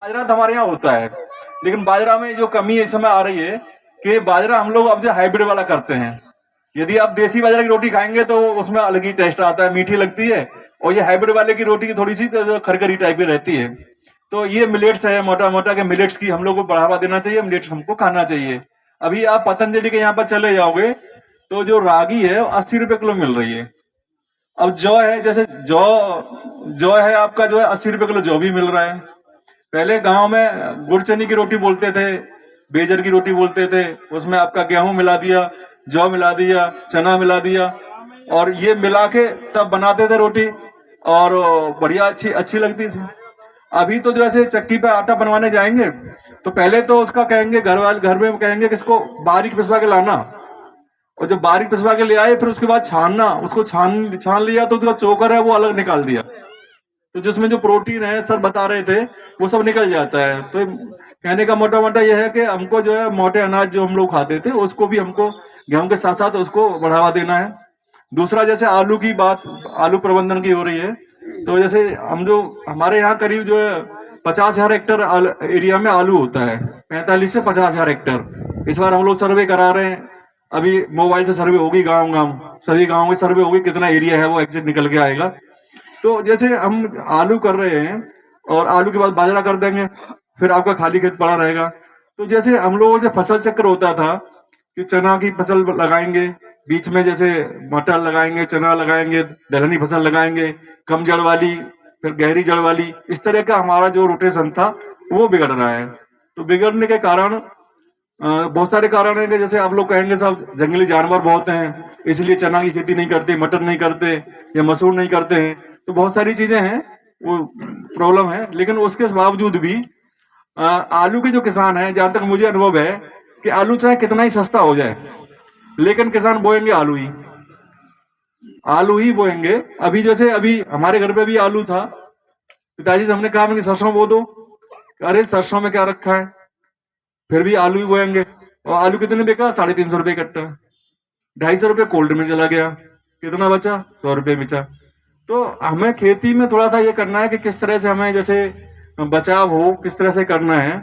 बाजरा तो हमारे यहाँ होता है, लेकिन बाजरा में जो कमी इस समय आ रही है कि बाजरा हम लोग अब जो हाइब्रिड वाला करते हैं। यदि आप देसी बाजरा की रोटी खाएंगे तो उसमें अलग ही टेस्ट आता है, मीठी लगती है। और ये हाइब्रिड वाले की रोटी की थोड़ी सी तो खरखरी टाइप की रहती है। तो ये मिलेट्स है, मोटा मोटा के मिलेट्स की हम लोग को बढ़ावा देना चाहिए, मिलेट्स हमको खाना चाहिए। अभी आप पतंजलि के यहाँ पर चले जाओगे तो जो रागी है 80 रुपए किलो मिल रही है। अब जौ है, जैसे जौ जौ है आपका जो है 80 रुपए किलो जौ भी मिल रहा है। पहले गांव में गुड़चनी की रोटी बोलते थे, बेजर की रोटी बोलते थे, उसमें आपका गेहूं मिला दिया, जौ मिला दिया, चना मिला दिया और ये मिला के तब बनाते थे रोटी और बढ़िया अच्छी अच्छी लगती थी। अभी तो जो ऐसे चक्की पे आटा बनवाने जाएंगे तो पहले तो उसका कहेंगे घर वाले, घर में कहेंगे किसको बारीक पिसवा के लाना, और जब बारीक पिसवा के ले आए फिर उसके बाद छानना, उसको छान छान लिया तो उसका चोकर है वो अलग निकाल दिया, तो जिसमें जो प्रोटीन है सर बता रहे थे वो सब निकल जाता है। तो कहने का मोटा मोटा यह है कि हमको जो है मोटे अनाज जो हम लोग खाते थे उसको भी हमको गेहूं के साथ साथ उसको बढ़ावा देना है। दूसरा जैसे आलू की बात, आलू प्रबंधन की हो रही है, तो जैसे हम जो हमारे यहाँ करीब जो है 50,000 हेक्टर एरिया में आलू होता है, 45 से 50,000 हेक्टर। इस बार हम लोग सर्वे करा रहे हैं, अभी मोबाइल से सर्वे होगी, गांव गांव सभी गांव में सर्वे होगी, कितना एरिया है वो एग्जिट निकल के आएगा। तो जैसे हम आलू कर रहे हैं और आलू के बाद बाजरा कर देंगे, फिर आपका खाली खेत पड़ा रहेगा। तो जैसे हम लोगों का फसल चक्र होता था कि चना की फसल लगाएंगे, बीच में जैसे मटर लगाएंगे, चना लगाएंगे, दलहनी फसल लगाएंगे, कम जड़ वाली, फिर गहरी जड़ वाली, इस तरह का हमारा जो रोटेशन था वो बिगड़ रहा है। तो बिगड़ने के कारण बहुत सारे कारण है कि जैसे आप लोग कहेंगे साहब जंगली जानवर बहुत हैं इसलिए चना की खेती नहीं करते, मटर नहीं करते या मसूर नहीं करते हैं, तो बहुत सारी चीजें हैं वो प्रॉब्लम है। लेकिन उसके बावजूद भी आलू के जो किसान हैं, जहां तक मुझे अनुभव है कि आलू चाहे कितना ही सस्ता हो जाए लेकिन किसान बोएंगे आलू ही, आलू ही बोएंगे। अभी जैसे अभी हमारे घर पे भी आलू था, पिताजी से हमने कहा कि सरसों बो दो, अरे सरसों में क्या रखा है, फिर भी आलू ही बोएंगे। और आलू कितने बिका, 350 रुपए कट्टा, 250 रुपए कोल्ड में चला गया, कितना बचा, 100 रुपए बचा। तो हमें खेती में थोड़ा सा ये करना है कि किस तरह से हमें जैसे बचाव हो, किस तरह से करना है।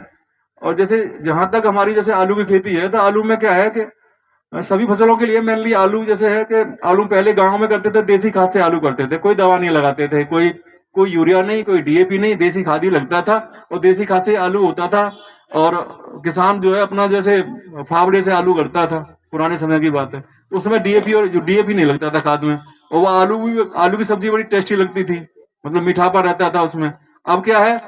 और जैसे जहां तक हमारी जैसे आलू की खेती है, तो आलू में क्या है कि सभी फसलों के लिए मेनली आलू जैसे है कि आलू पहले गांव में करते थे, देसी खाद से आलू करते थे, कोई दवा नहीं लगाते थे, कोई कोई यूरिया नहीं, कोई डीएपी नहीं, देसी खाद ही लगता था और देसी खाद से आलू होता था। और किसान जो है अपना जैसे फावड़े से आलू करता था, पुराने समय की बात है, तो उसमें डीएपी और डीएपी नहीं लगता था खाद में, और वो आलू की सब्जी बड़ी टेस्टी लगती थी, मतलब मीठापा रहता था उसमें। अब क्या है,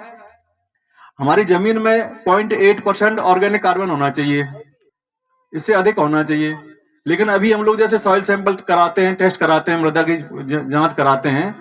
हमारी जमीन में 0.8% ऑर्गेनिक कार्बन होना चाहिए, इससे अधिक होना चाहिए। लेकिन अभी हम लोग जैसे सॉइल सैंपल कराते हैं, टेस्ट कराते हैं, मृदा की जांच कराते हैं,